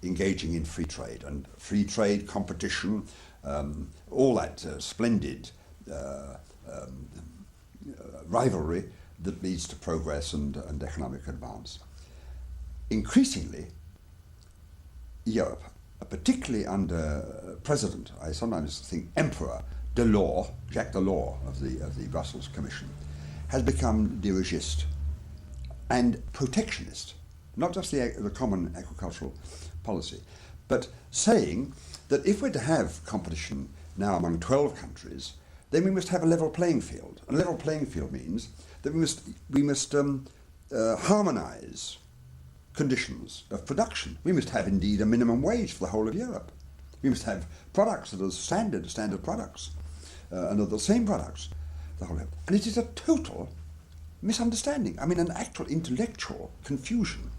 C: engaging in free trade, and free trade, competition, all that splendid rivalry that leads to progress and economic advance. Increasingly, Europe, particularly under President, I sometimes think Emperor Delors, Jacques Delors of the Brussels Commission, has become dirigist and protectionist, not just the common agricultural policy, but saying that if we're to have competition now among 12 countries, then we must have a level playing field. And a level playing field means that we must harmonise conditions of production. We must have indeed a minimum wage for the whole of Europe. We must have products that are standard products, and are the same products. The whole of Europe. And it is a total misunderstanding, I mean an actual intellectual confusion,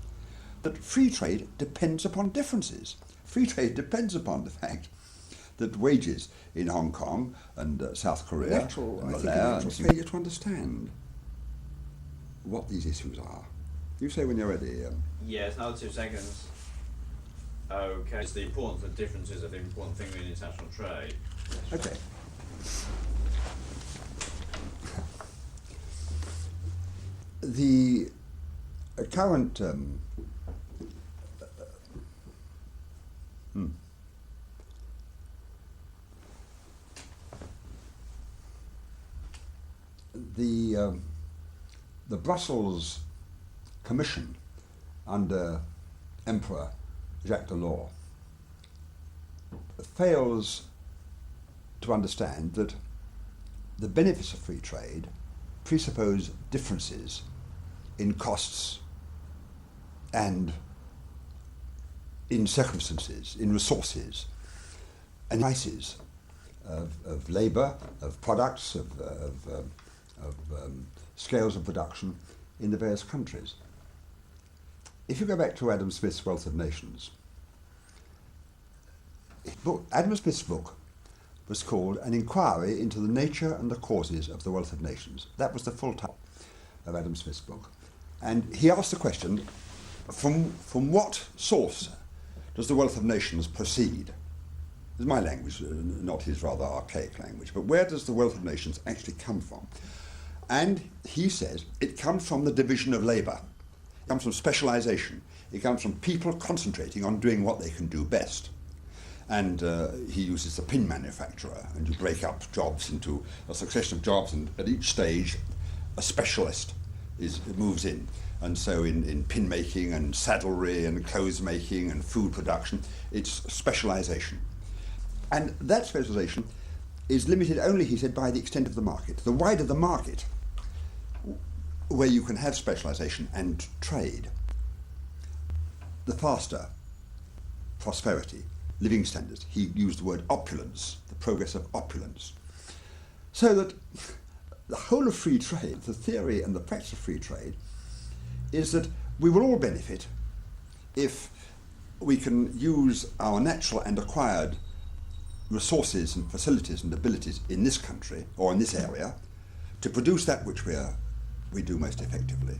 C: that free trade depends upon differences. Free trade depends upon the fact that wages in Hong Kong and South Korea and Malaya and failure to understand what these issues are. You say when you're ready.
A: Yes, another 2 seconds. Okay, it's the importance of differences of the important thing in international trade.
C: Okay. The current the Brussels Commission under Emperor Jacques Delors fails to understand that the benefits of free trade presuppose differences in costs and in circumstances, in resources and prices of labour, of products, of scales of production in the various countries. If you go back to Adam Smith's Wealth of Nations, Adam Smith's book was called An Inquiry into the Nature and the Causes of the Wealth of Nations. That was the full title of Adam Smith's book. And he asked the question, from what source does the wealth of nations proceed? This is my language, not his rather archaic language, but where does the wealth of nations actually come from? And he says it comes from the division of labour. It comes from specialisation. It comes from people concentrating on doing what they can do best. And he uses the pin manufacturer, and you break up jobs into a succession of jobs, and at each stage a specialist moves in. And so in pin making and saddlery and clothes making and food production, it's specialisation. And that specialisation is limited only, he said, by the extent of the market. The wider the market, where you can have specialisation and trade, the faster prosperity, living standards. He used the word opulence, the progress of opulence. So that the whole of free trade, the theory and the practice of free trade, is that we will all benefit if we can use our natural and acquired resources and facilities and abilities in this country or in this area to produce that which we do most effectively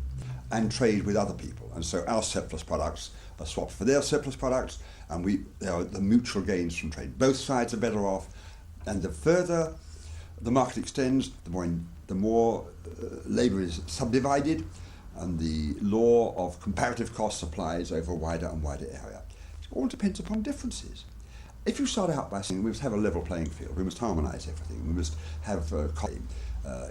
C: and trade with other people. And so our surplus products are swapped for their surplus products, and there are the mutual gains from trade. Both sides are better off, and the further the market extends, the more labour is subdivided, and the law of comparative costs applies over a wider and wider area. It all depends upon differences. If you start out by saying we must have a level playing field, we must harmonise everything, we must have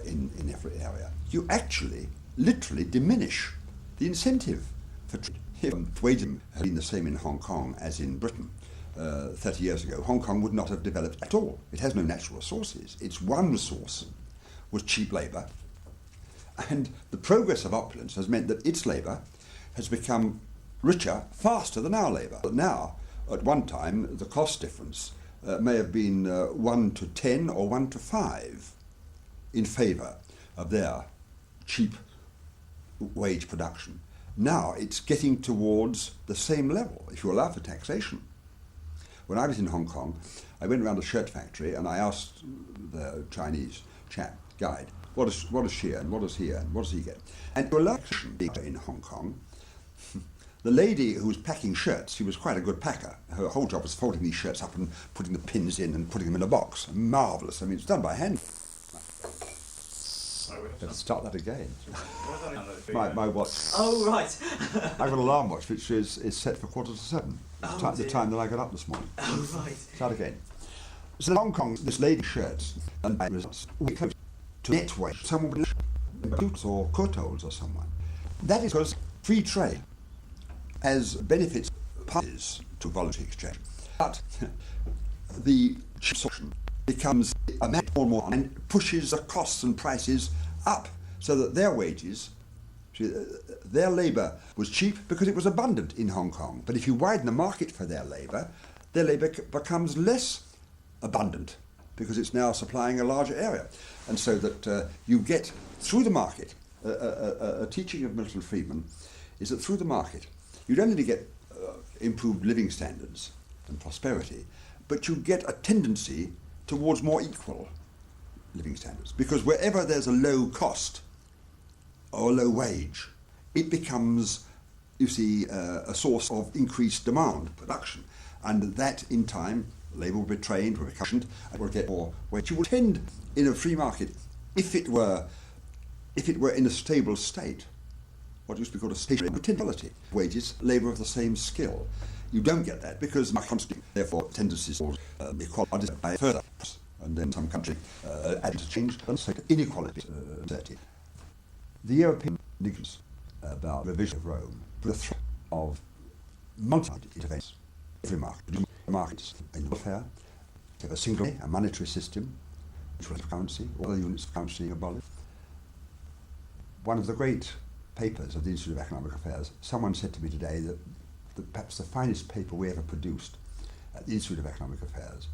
C: in every area, you actually literally diminish the incentive for trade. If wages had been the same in Hong Kong as in Britain 30 years ago, Hong Kong would not have developed at all. It has no natural resources. Its one resource was cheap labour, and the progress of opulence has meant that its labour has become richer faster than our labour. But now, at one time, the cost difference may have been 1 to 10 or 1 to 5 in favour of their cheap wage production. Now it's getting towards the same level, if you allow for taxation. When I was in Hong Kong, I went around a shirt factory and I asked the Chinese guide, what does she earn, what does he earn, what does he get? And to allow in Hong Kong, the lady who was packing shirts, she was quite a good packer. Her whole job was folding these shirts up and putting the pins in and putting them in a box. Marvellous. I mean, it's done by hand. Let's start that again. my watch.
B: Oh, right.
C: I've got an alarm watch which is set for 7:15. It's the time that I got up this morning.
B: Oh, right.
C: Start again. So in Hong Kong, this lady's shirts and results we close to net weight. Someone would boots or coat holes or someone. That is because free trade has benefits parties to voluntary exchange. But the option becomes a more and more and pushes the costs and prices up so that their wages, their labour was cheap because it was abundant in Hong Kong. But if you widen the market for their labour becomes less abundant because it's now supplying a larger area. And so that you get through the market, a teaching of Milton Friedman is that through the market, you don't only get improved living standards and prosperity, but you get a tendency towards more equal living standards. Because wherever there's a low cost or a low wage it becomes, you see, a source of increased demand, production, and that in time, labour will be trained, will be cushioned, and will get more wage. You would tend in a free market, if it were in a stable state, what used to be called a stationary potentiality, wages, labour of the same skill. You don't get that because constantly, therefore, tendencies towards equality by further, and then some country add to change and say inequality. The European negligence about revision of Rome, the threat of multi-interventions, every markets in welfare, a single a monetary system, which was currency, all the units of currency abolished. One of the great papers of the Institute of Economic Affairs, someone said to me today that perhaps the finest paper we ever produced at the Institute of Economic Affairs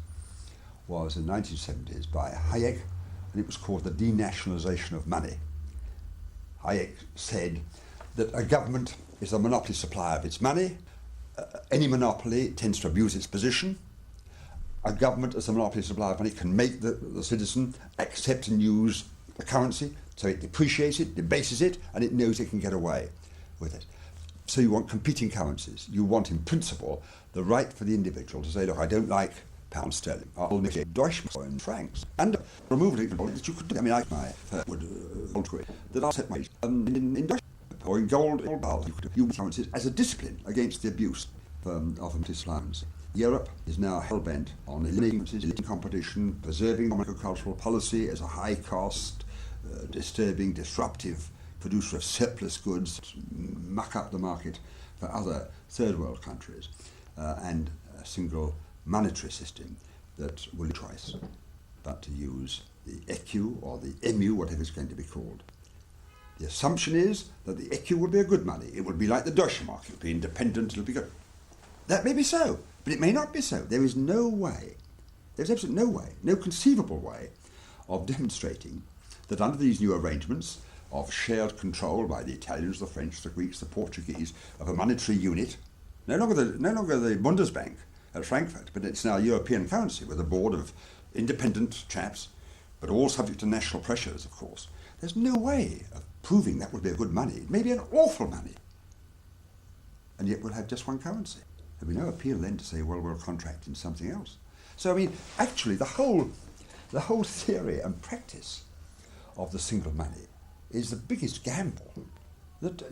C: was in the 1970s by Hayek, and it was called The Denationalisation of Money. Hayek said that a government is a monopoly supplier of its money. Any monopoly tends to abuse its position. A government as a monopoly supplier of money can make the citizen accept and use the currency, so it depreciates it, debases it, and it knows it can get away with it. So you want competing currencies. You want, in principle, the right for the individual to say, look, I don't like pound sterling. I'll negotiate Deutschmark and francs. And removal that you could do. I mean, I would hold that I'll set my in Deutschmark or in gold or ball. You could use currencies as a discipline against the abuse of Islams. Europe is now hell-bent on eliminating competition, preserving agricultural policy as a high-cost, disturbing, disruptive producer of surplus goods, muck up the market for other third world countries, and a single monetary system that will choice but to use the ECU or the EMU, whatever it's going to be called. The assumption is that the ECU will be a good money. It will be like the Deutschmark. It will be independent, it will be good. That may be so, but it may not be so. There is no way, there's absolutely no way, no conceivable way of demonstrating that under these new arrangements of shared control by the Italians, the French, the Greeks, the Portuguese, of a monetary unit, no longer the Bundesbank at Frankfurt, but it's now European currency with a board of independent chaps, but all subject to national pressures, of course. There's no way of proving that would be a good money. It may be an awful money, and yet we'll have just one currency. There'll be no appeal then to say, well, we'll contract in something else. So, I mean, actually, the whole theory and practice of the single money is the biggest gamble that